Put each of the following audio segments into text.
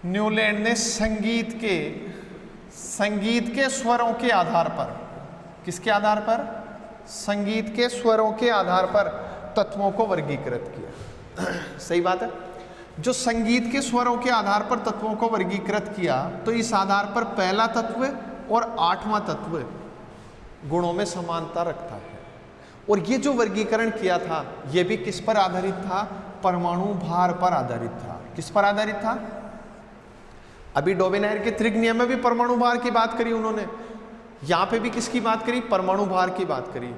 Newland ने संगीत के स्वरों के आधार पर, किसके आधार पर? संगीत के स्वरों के आधार पर तत्वों को वर्गीकृत किया। सही बात है। जो संगीत के स्वरों के आधार पर तत्वों को वर्गीकृत किया, तो इस आधार पर पहला तत्व और आठवां तत्व गुणों में समानता रखता है। और ये जो वर्गीकरण किया था, ये भी किस पर आधारित था? परमाणु भार पर आधारित था। किस पर आधारित था? अभी डोबेनायर के त्रिक नियम में भी परमाणु भार की बात करी उन्होंने, यहां पे भी किसकी बात करी? परमाणु भार की बात करी।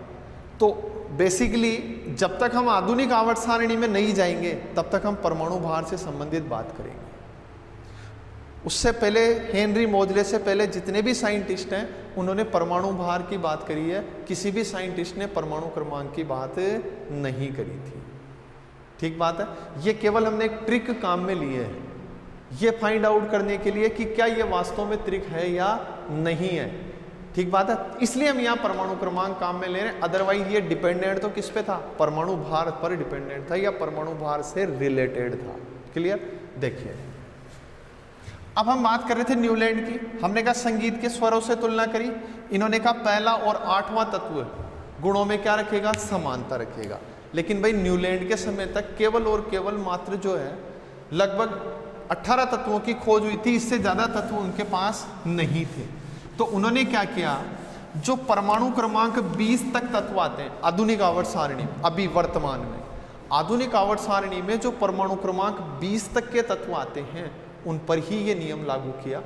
तो बेसिकली जब तक हम आधुनिक आवर्त सारणी में नहीं जाएंगे, तब तक हम परमाणु भार से संबंधित बात करेंगे। उससे पहले हेनरी मोजले से पहले जितने भी साइंटिस्ट हैं, उन्होंने परमाणु भार की बात करी है। किसी भी साइंटिस्ट ने परमाणु क्रमांक की बात नहीं करी थी। ठीक बात है। ये केवल हमने एक ट्रिक काम में लिए है, ये फाइंड आउट करने के लिए कि क्या ये वास्तव में ट्रिक है या नहीं है। ठीक बात है। इसलिए हम यहाँ परमाणु क्रमांक काम में ले रहे हैं। अदरवाइज ये डिपेंडेंट तो किस पे था? परमाणु भार पर डिपेंडेंट था या परमाणु भार से रिलेटेड था। क्लियर? देखिए, अब हम बात कर रहे थे न्यूलैंड की। हमने कहा संगीत के स्वरों से तुलना करी। इन्होंने कहा पहला और आठवां तत्व गुणों में क्या रखेगा? समानता रखेगा। लेकिन भाई न्यूलैंड के समय तक केवल और केवल मात्र जो है लगभग 18 तत्वों की खोज हुई थी। इससे ज्यादा तत्व उनके पास नहीं थे। तो उन्होंने क्या किया? जो परमाणु क्रमांक 20 तक तत्व आते हैं आधुनिक आवर्त सारणी, अभी वर्तमान में आधुनिक आवर्त सारणी में जो परमाणु क्रमांक 20 तक के तत्व आते हैं, उन पर ही ये नियम लागू किया,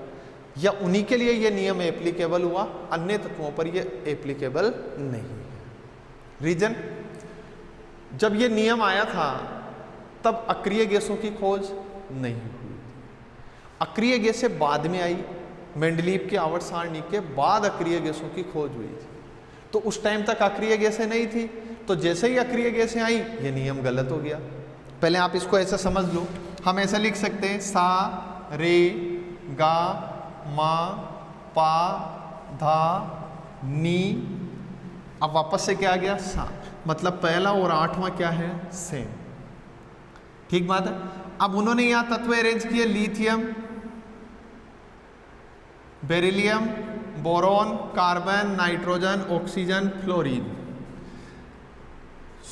या उन्हीं के लिए ये नियम एप्लीकेबल हुआ, अन्य तत्वों पर ये एप्लीकेबल नहीं है। रीजन, जब ये नियम आया था तब अक्रिय गैसों की खोज नहीं हुई। अक्रिय गैसें बाद में आई, मेंडलीव के आवर्त सारणी के बाद अक्रिय गैसों की खोज हुई थी। तो उस टाइम तक अक्रिय गैसें नहीं थी। तो जैसे ही अक्रिय गैसें आई, ये नियम गलत हो गया। पहले आप इसको ऐसा समझ लो, हम ऐसा लिख सकते हैं सा रे गा मा पा धा नी। अब वापस से क्या आ गया? सा। मतलब पहला और आठवां क्या है? सेम। ठीक बात है। अब उन्होंने यहां तत्व अरेंज किए: lithium, beryllium, boron, carbon, nitrogen, oxygen, fluorine,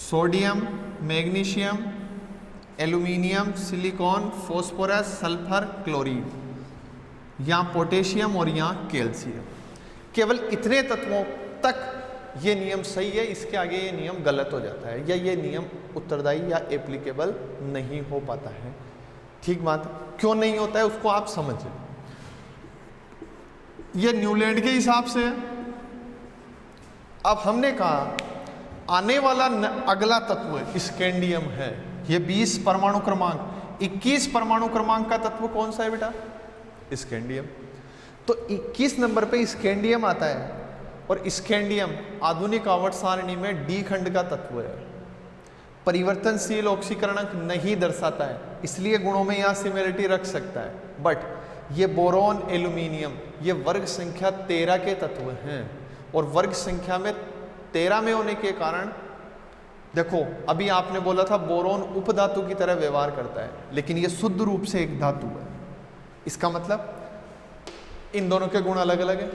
sodium, magnesium, aluminium, silicon, phosphorus, sulphur, chlorine, यहाँ पोटेशियम और यहाँ कैल्शियम। केवल इतने तत्वों तक ये नियम सही है, इसके आगे ये नियम गलत हो जाता है, या ये नियम उत्तरदायी या एप्लीकेबल नहीं हो पाता है। ठीक बात। क्यों नहीं होता है उसको आप समझिए। ये न्यूलैंड के हिसाब से। अब हमने कहा आने वाला अगला तत्व स्कैंडियम है। ये 20 परमाणु क्रमांक, 21 परमाणु क्रमांक का तत्व कौन सा है बेटा? स्कैंडियम। तो 21 नंबर पे स्कैंडियम आता है, और स्कैंडियम आधुनिक आवर्त सारणी में डी खंड का तत्व है। परिवर्तनशील ऑक्सीकरणक नहीं दर्शाता है, इसलिए गुणों में यहां सिमिलरिटी रख सकता है। बट ये बोरॉन, एल्यूमिनियम, ये वर्ग संख्या 13 के तत्व हैं, और वर्ग संख्या में 13 में होने के कारण, देखो अभी आपने बोला था बोरॉन उपधातु की तरह व्यवहार करता है, लेकिन ये शुद्ध रूप से एक धातु है। इसका मतलब इन दोनों के गुण अलग अलग हैं।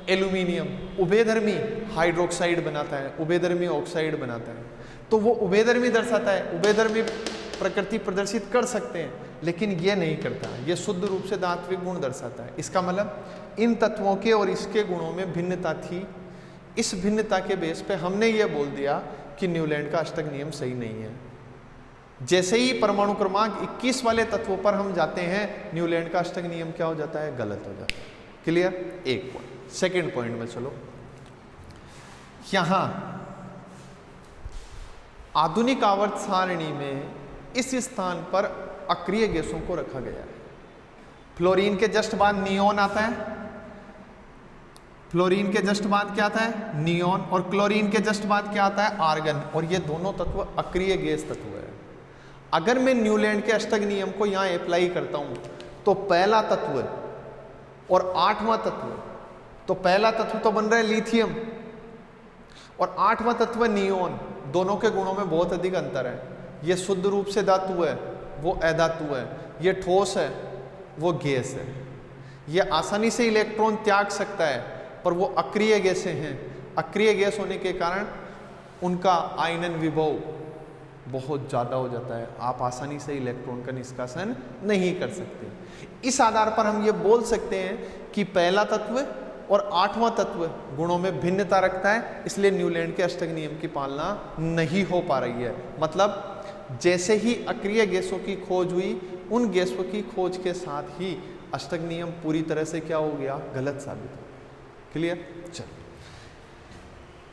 एल्यूमिनियम उभयधर्मी हाइड्रोक्साइड बनाता है, उभयधर्मी ऑक्साइड बनाता है, तो वो उभयधर्मी दर्शाता है, उभयधर्मी प्रकृति प्रदर्शित कर सकते हैं, लेकिन ये नहीं करता, ये शुद्ध रूप से धात्विक गुण दर्शाता है। इसका मतलब इन तत्वों के और इसके गुणों में भिन्नता थी। इस भिन्नता के बेस पे हमने ये बोल दिया कि न्यूलैंड का अष्टक नियम सही नहीं है। जैसे ही परमाणु क्रमांक 21 वाले तत्वों पर हम जाते हैं, न्यूलैंड का अष्टक नियम क्या हो जाता है? गलत हो जाता है। क्लियर? एक पॉइंट। सेकेंड पॉइंट में चलो, यहां आधुनिक आवर्त सारणी में इस स्थान पर अक्रिय गैसों को रखा गया है। फ्लोरीन के जस्ट बाद नियोन आता है, फ्लोरीन के जस्ट बाद क्या आता है? नियोन, और क्लोरीन के जस्ट बाद क्या आता है? आर्गन, और ये दोनों तत्व अक्रिय गैस तत्व है। अगर मैं न्यूलैंड के अष्टक नियम को यहां अप्लाई करता हूं, तो पहला तत्व और आठवां तत्व, तो पहला तत्व तो बन रहा है लिथियम, और आठवां तत्व नियोन, दोनों के गुणों में बहुत अधिक अंतर है। ये शुद्ध रूप से धातु है, वो अधातु है। ये ठोस है, वो गैस है। ये आसानी से इलेक्ट्रॉन त्याग सकता है, पर वो अक्रिय गैसें हैं। अक्रिय गैस होने के कारण उनका आयनन विभव बहुत ज़्यादा हो जाता है, आप आसानी से इलेक्ट्रॉन का निष्कासन नहीं कर सकते। इस आधार पर हम ये बोल सकते हैं कि पहला तत्व और आठवां तत्व गुणों में भिन्नता रखता है, इसलिए न्यूलैंड के अष्टक नियम की पालना नहीं हो पा रही है। मतलब जैसे ही अक्रिय गैसों की खोज हुई, उन गैसों की खोज के साथ ही अष्टक नियम पूरी तरह से क्या हो गया, गलत साबित हो गया। क्लियर? चलो,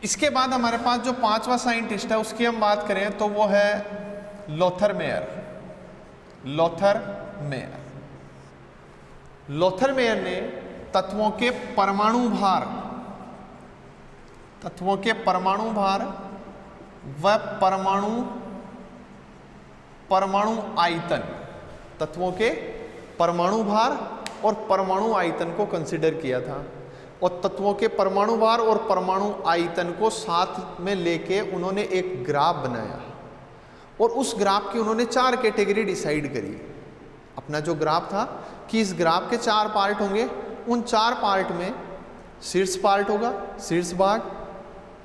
इसके बाद हमारे पास जो पांचवा साइंटिस्ट है उसकी हम बात करें तो वो है Lothar Meyer. Lothar Meyer, Lothar Meyer ने तत्वों के परमाणु भार व परमाणु आयतन, तत्वों के परमाणु भार और परमाणु आयतन को कंसिडर किया था, और तत्वों के परमाणु भार और परमाणु आयतन को साथ में लेके उन्होंने एक ग्राफ बनाया, और उस ग्राफ की उन्होंने 4 कैटेगरी डिसाइड करी। अपना जो ग्राफ था कि इस ग्राफ के 4 पार्ट होंगे, उन 4 पार्ट में शीर्ष पार्ट होगा, शीर्ष भाग,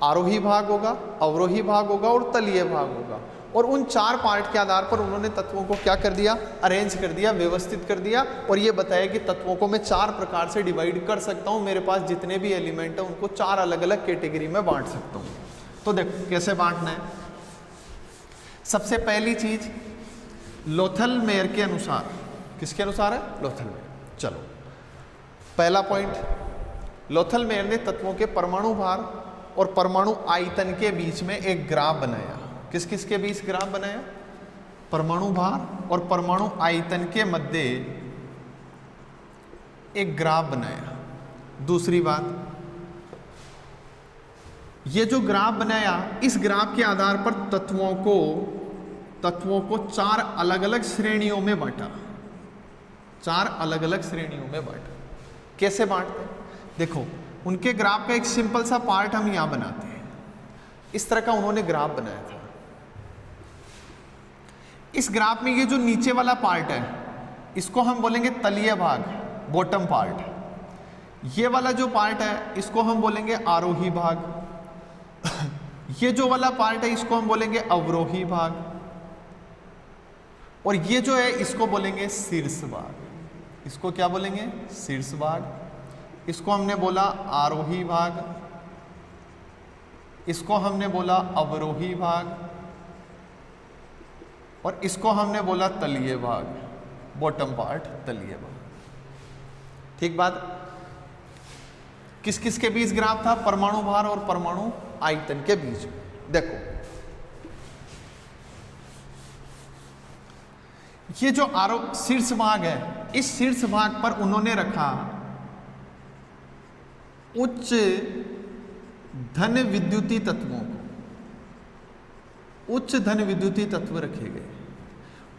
आरोही भाग होगा, अवरोही भाग होगा और तलीय भाग होगा। और उन 4 पार्ट के आधार पर उन्होंने तत्वों को क्या कर दिया, अरेंज कर दिया, व्यवस्थित कर दिया, और ये बताया कि तत्वों को मैं 4 प्रकार से डिवाइड कर सकता हूँ। मेरे पास जितने भी एलिमेंट हैं उनको 4 अलग अलग कैटेगरी में बांट सकता हूँ। तो देखो कैसे बांटना है। सबसे पहली चीज लोथल मेयर के अनुसार, किसके अनुसार है, लोथल मेयर। चलो पहला पॉइंट, लोथल मेयर ने तत्वों के परमाणु भार और परमाणु आयतन के बीच में एक ग्राफ बनाया। किस किस के बीच ग्राफ बनाया, परमाणु भार और परमाणु आयतन के मध्य एक ग्राफ बनाया। दूसरी बात, ये जो ग्राफ बनाया, इस ग्राफ के आधार पर तत्वों को 4 अलग अलग श्रेणियों में बांटा। 4 अलग अलग श्रेणियों में बांटा। कैसे बांटते हैं, देखो उनके ग्राफ का एक सिंपल सा पार्ट हम यहां बनाते हैं। इस तरह का उन्होंने ग्राफ बनाया था। इस ग्राफ में ये जो नीचे वाला पार्ट है इसको हम बोलेंगे तलीय भाग, बॉटम पार्ट। ये वाला जो पार्ट है इसको हम बोलेंगे आरोही भाग। ये जो वाला पार्ट है इसको हम बोलेंगे अवरोही भाग, और ये जो है इसको बोलेंगे शीर्ष भाग। इसको क्या बोलेंगे, शीर्ष भाग। इसको हमने बोला आरोही भाग, इसको हमने बोला अवरोही भाग, और इसको हमने बोला तलीय भाग, बॉटम पार्ट तलीय भाग। ठीक बात। किस किस के बीच ग्राफ था, परमाणु भार और परमाणु आयतन के बीच। देखो ये जो शीर्ष भाग है, इस शीर्ष भाग पर उन्होंने रखा उच्च धन विद्युतीय तत्वों को। उच्च धन विद्युतीय तत्व रखे गए।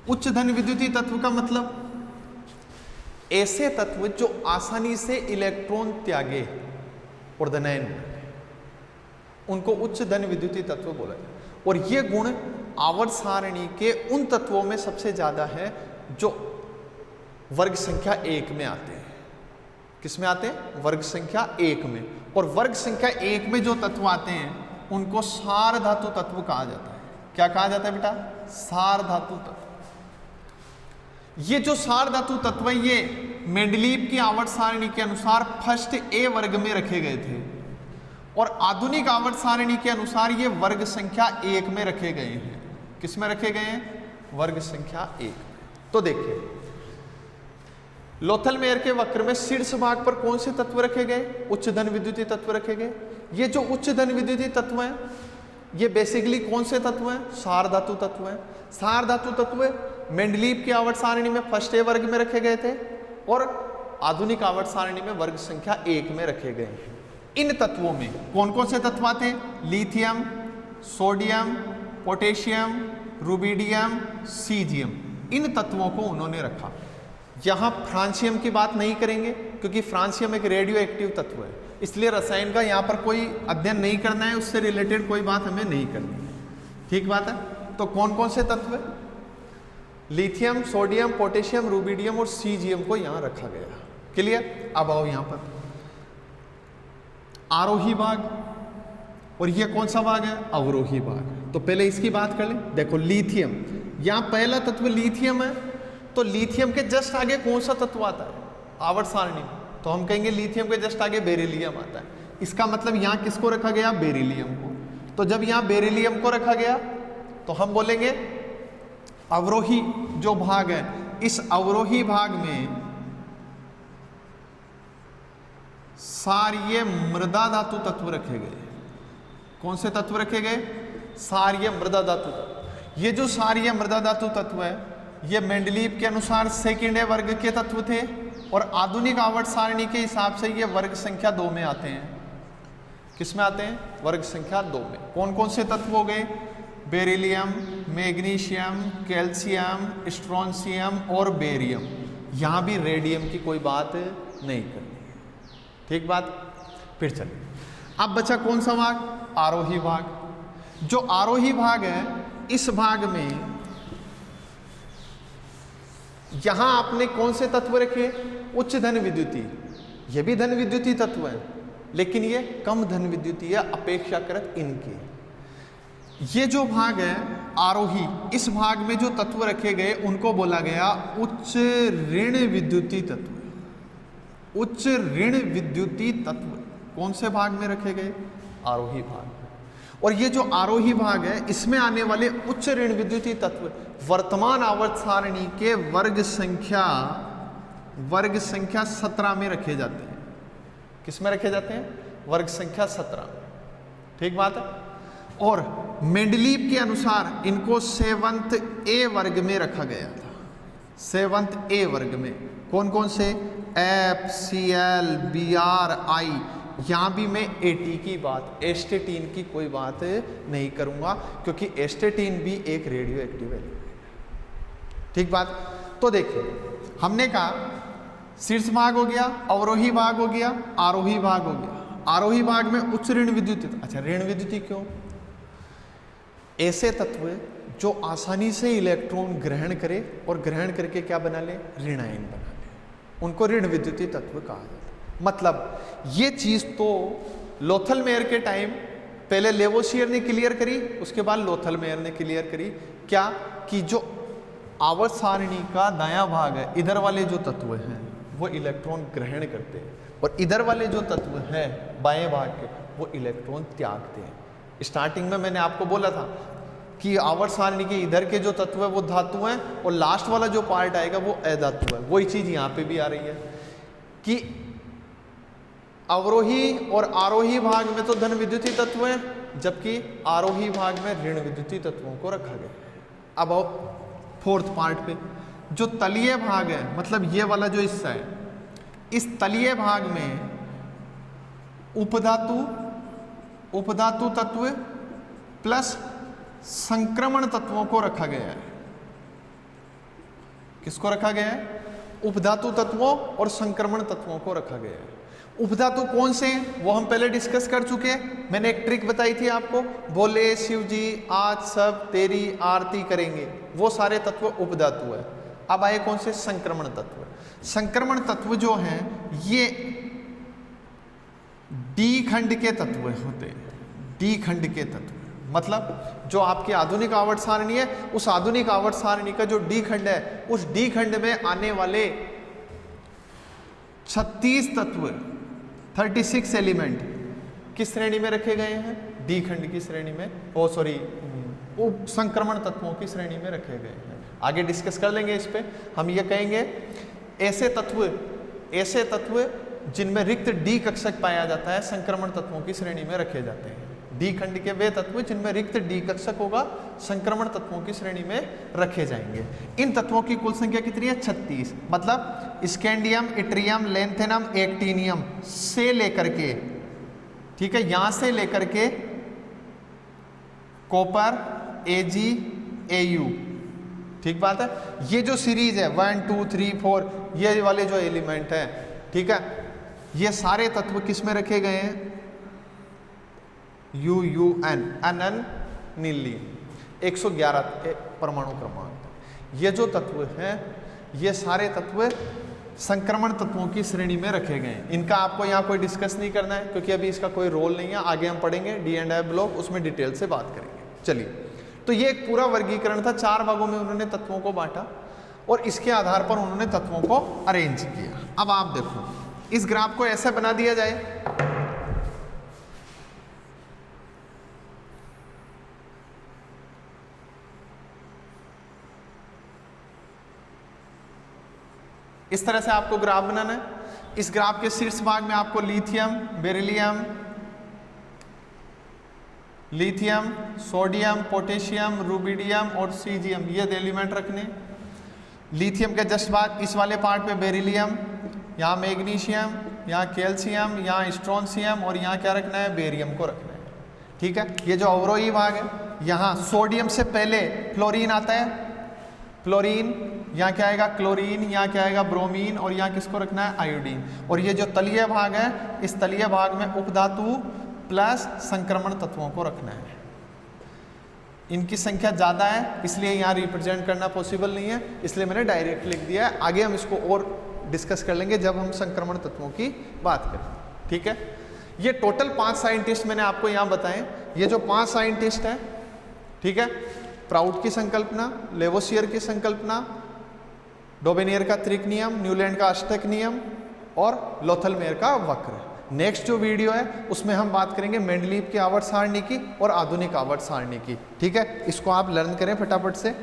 उच्च धन विद्युतीय तत्व का मतलब ऐसे तत्व जो आसानी से इलेक्ट्रॉन त्यागे और धनायन बने, उनको उच्च धन विद्युतीय तत्व बोला जाए। और ये गुण आवर्त सारणी के उन तत्वों में सबसे ज्यादा है जो वर्ग संख्या 1 में आते हैं। किस में आते हैं, वर्ग संख्या 1 में। और वर्ग संख्या 1 में जो तत्व आते हैं उनको सार धातु तत्व कहा जाता है। क्या कहा जाता है बेटा, सार धातु तत्व। ये जो सार धातु तत्व है ये मेंडलीव की आवर्त सारणी के अनुसार फर्स्ट ए वर्ग में रखे गए थे, और आधुनिक आवर्त सारणी के अनुसार ये वर्ग संख्या 1 में रखे गए हैं। किस में रखे गए हैं, वर्ग संख्या 1। तो देखिए लोथल मेयर के वक्र में शीर्ष भाग पर कौन से तत्व रखे गए, उच्च धन विद्युतीय तत्व रखे गए। ये जो उच्च धन विद्युतीय तत्व है ये बेसिकली कौन से तत्व हैं, सार धातु तत्व हैं। सार धातु तत्व मेंडलीव की आवर्त सारणी में फर्स्ट ए वर्ग में रखे गए थे, और आधुनिक आवर्त सारणी में वर्ग संख्या 1 में रखे गए हैं। इन तत्वों में कौन कौन से तत्व आते हैं, lithium, sodium, potassium, rubidium, caesium. इन तत्वों को उन्होंने रखा। यहां फ्रांसियम की बात नहीं करेंगे क्योंकि फ्रांसियम एक रेडियो एक्टिव तत्व है, इसलिए रसायन का यहाँ पर कोई अध्ययन नहीं करना है, उससे रिलेटेड कोई बात हमें नहीं करनी है। ठीक बात है। तो कौन कौन से तत्व है, लिथियम, सोडियम, पोटेशियम, रुबिडियम और सीजियम को यहां रखा गया। क्लियर? अब आओ यहां पर आरोही भाग, और ये कौन सा भाग है? अवरोही भाग। तो पहले इसकी बात कर लें। देखो लिथियम, यहां पहला तत्व लिथियम है, तो लिथियम के जस्ट आगे कौन सा तत्व आता है आवर्त सारणी? तो हम कहेंगे लिथियम के जस्ट आगे बेरिलियम आता है। इसका मतलब यहां किसको रखा गया? बेरिलियम को। तो जब यहां बेरिलियम को रखा गया तो हम बोलेंगे अवरोही जो भाग है, इस अवरोही भाग में सारीय मृदा धातु तत्व रखे गए। कौन से तत्व रखे गए? सारीय मृदा धातु तत्व। ये जो सारीय मृदा धातु तत्व है, ये मेंडलीव के अनुसार सेकंड वर्ग के तत्व थे, और आधुनिक आवर्त सारणी के हिसाब से ये वर्ग संख्या 2 में आते हैं। किस में आते हैं? वर्ग संख्या 2 में। कौन कौन से तत्व हो गए? बेरिलियम, मैग्नीशियम, कैल्शियम, स्ट्रोंशियम और बेरियम। यहां भी रेडियम की कोई बात नहीं करनी। ठीक बात? फिर चलिए, अब बचा कौन सा भाग? आरोही भाग। जो आरोही भाग है, इस भाग में यहां आपने कौन से तत्व रखे? उच्च धन विद्युतीय। ये भी धन विद्युतीय तत्व है, लेकिन ये कम धन विद्युतीय अपेक्षाकृत इनके। ये जो भाग है आरोही, इस भाग में जो तत्व रखे गए उनको बोला गया उच्च ऋण विद्युतीय तत्व। उच्च ऋण विद्युतीय तत्व कौन से भाग में रखे गए? आरोही भाग। और ये जो आरोही भाग है, इसमें आने वाले उच्च ऋण विद्युतीय तत्व वर्तमान आवर्त सारणी के वर्ग संख्या 17 में रखे जाते हैं। किस में रखे जाते हैं? वर्ग संख्या 17। ठीक बात है? और मेंडलीव के अनुसार इनको 7th ए वर्ग में रखा गया था। 7th ए वर्ग में कौन कौन से? F, C L, B R, I. यहां भी मैं एटी की बात, एस्टेटीन की कोई बात नहीं करूंगा, क्योंकि एस्टेटीन भी एक रेडियो एक्टिव एलिमेंट है। ठीक बात? तो देखिए, हमने कहा शीर्ष भाग हो गया, अवरोही भाग हो गया, आरोही भाग हो गया। आरोही भाग में उच्च ऋण विद्युतीय। अच्छा, ऋण विद्युतीय क्यों? ऐसे तत्व जो आसानी से इलेक्ट्रॉन ग्रहण करे और ग्रहण करके क्या बना ले? ऋण आयन बना ले, उनको ऋण विद्युतीय तत्व कहा जाता है। मतलब ये चीज तो लोथल मेयर के टाइम पहले लेवोसियर ने क्लियर करी, उसके बाद लोथल मेयर ने क्लियर करी। क्या? कि जो आवर्त सारणी का दायां भाग है, इधर वाले जो तत्व हैं वो इलेक्ट्रॉन ग्रहण करते हैं, और इधर वाले जो तत्व हैं बाएं भाग के, वो इलेक्ट्रॉन त्यागते हैं। स्टार्टिंग में मैंने आपको बोला था कि आवर्त सारणी के इधर के जो तत्व है वो धातु हैं, और लास्ट वाला जो पार्ट आएगा वो अधातु है। वही चीज यहाँ पे भी आ रही है कि अवरोही और आरोही भाग में तो धन विद्युतीय तत्व है, जबकि आरोही भाग में ऋण विद्युतीय तत्वों को रखा गया। अब आओ 4th पार्ट पे। जो तलीय भाग है, मतलब ये वाला जो हिस्सा है, इस तलीय भाग में उपधातु तत्व प्लस संक्रमण तत्वों को रखा गया है। किसको रखा गया है? उपधातु तत्वों और संक्रमण तत्वों को रखा गया है। उपधातु कौन से हैं वो हम पहले डिस्कस कर चुके हैं। मैंने एक ट्रिक बताई थी आपको, बोले शिव जी आज सब तेरी आरती करेंगे, वो सारे तत्व उपधातु है। अब आए कौन से? संक्रमण तत्व। संक्रमण तत्व जो हैं ये डी खंड के तत्व होते हैं। डी खंड के तत्व मतलब जो आपकी आधुनिक आवर्त सारणी है, उस आधुनिक आवर्त सारणी का जो डी खंड है, उस डी खंड में आने वाले 36 तत्व 36 एलिमेंट किस श्रेणी में रखे गए हैं? डी खंड की श्रेणी में, उप संक्रमण तत्वों की श्रेणी में रखे गए हैं। आगे डिस्कस कर लेंगे इस पे। हम ये कहेंगे ऐसे तत्व जिनमें रिक्त डी कक्षक पाया जाता है संक्रमण तत्वों की श्रेणी में रखे जाते हैं। डी खंड के वे तत्व जिनमें रिक्त डी कक्षक होगा संक्रमण तत्वों की श्रेणी में रखे जाएंगे। इन तत्वों की कुल संख्या कितनी है? 36। मतलब स्कैंडियम, इट्रियम, लेंथेनम, एक्टिनियम से लेकर के, ठीक है, यहां से लेकर के कॉपर, एजी, एयू। ठीक बात है? ये जो सीरीज है 1 2 3 4, ये वाले जो एलिमेंट है, ठीक है, ये सारे तत्व किस में रखे गए हैं? UUN, NN नीली 111 परमाणु क्रमांक। ये जो तत्व हैं ये सारे तत्व संक्रमण तत्वों की श्रेणी में रखे गए हैं। इनका आपको यहाँ कोई डिस्कस नहीं करना है क्योंकि अभी इसका कोई रोल नहीं है, आगे हम पढ़ेंगे D&I ब्लॉक, उसमें डिटेल से बात करेंगे। चलिए, तो ये एक पूरा वर्गीकरण था, 4 भागों में उन्होंने तत्वों को बांटा और इसके आधार पर उन्होंने तत्वों को अरेंज किया। अब आप देखो, इस ग्राफ को ऐसे बना दिया जाए, इस तरह से आपको ग्राफ बनाना है। इस ग्राफ के शीर्ष भाग में आपको lithium, beryllium, lithium, sodium, potassium, rubidium और सीजियम ये एलिमेंट रखने। लिथियम के जस्ट बाद इस वाले पार्ट पे बेरिलियम, यहाँ मैग्नीशियम, यहाँ कैल्शियम, यहाँ स्ट्रोंशियम और यहाँ क्या रखना है, बेरियम को रखना है। ठीक है, ये जो अवरोही भाग है, यहाँ सोडियम से पहले फ्लोरीन आता है, फ्लोरीन, यहाँ क्या आएगा क्लोरीन, यहाँ क्या आएगा ब्रोमीन और यहाँ किसको रखना है, आयोडीन। और ये जो तलीय भाग है, इस तलीय भाग में उपधातु प्लस संक्रमण तत्वों को रखना है। इनकी संख्या ज़्यादा है इसलिए यहाँ रिप्रेजेंट करना पॉसिबल नहीं है, इसलिए मैंने डायरेक्ट लिख दिया है। आगे हम इसको और डिस्कस कर लेंगे जब हम संक्रमण तत्वों की बात करें। ठीक है, ये टोटल 5 साइंटिस्ट मैंने आपको यहाँ बताए। ये जो 5 साइंटिस्ट हैं, ठीक है, प्राउड की संकल्पना, लेवोसियर की संकल्पना, डोबेनियर का त्रिक नियम, न्यूलैंड का अष्टक नियम और लोथलमेयर का वक्र। नेक्स्ट जो वीडियो है उसमें हम बात करेंगे मेंडलीव की आवर्त सारणी की और आधुनिक आवर्त सारणी की। ठीक है, इसको आप लर्न करें फटाफट से।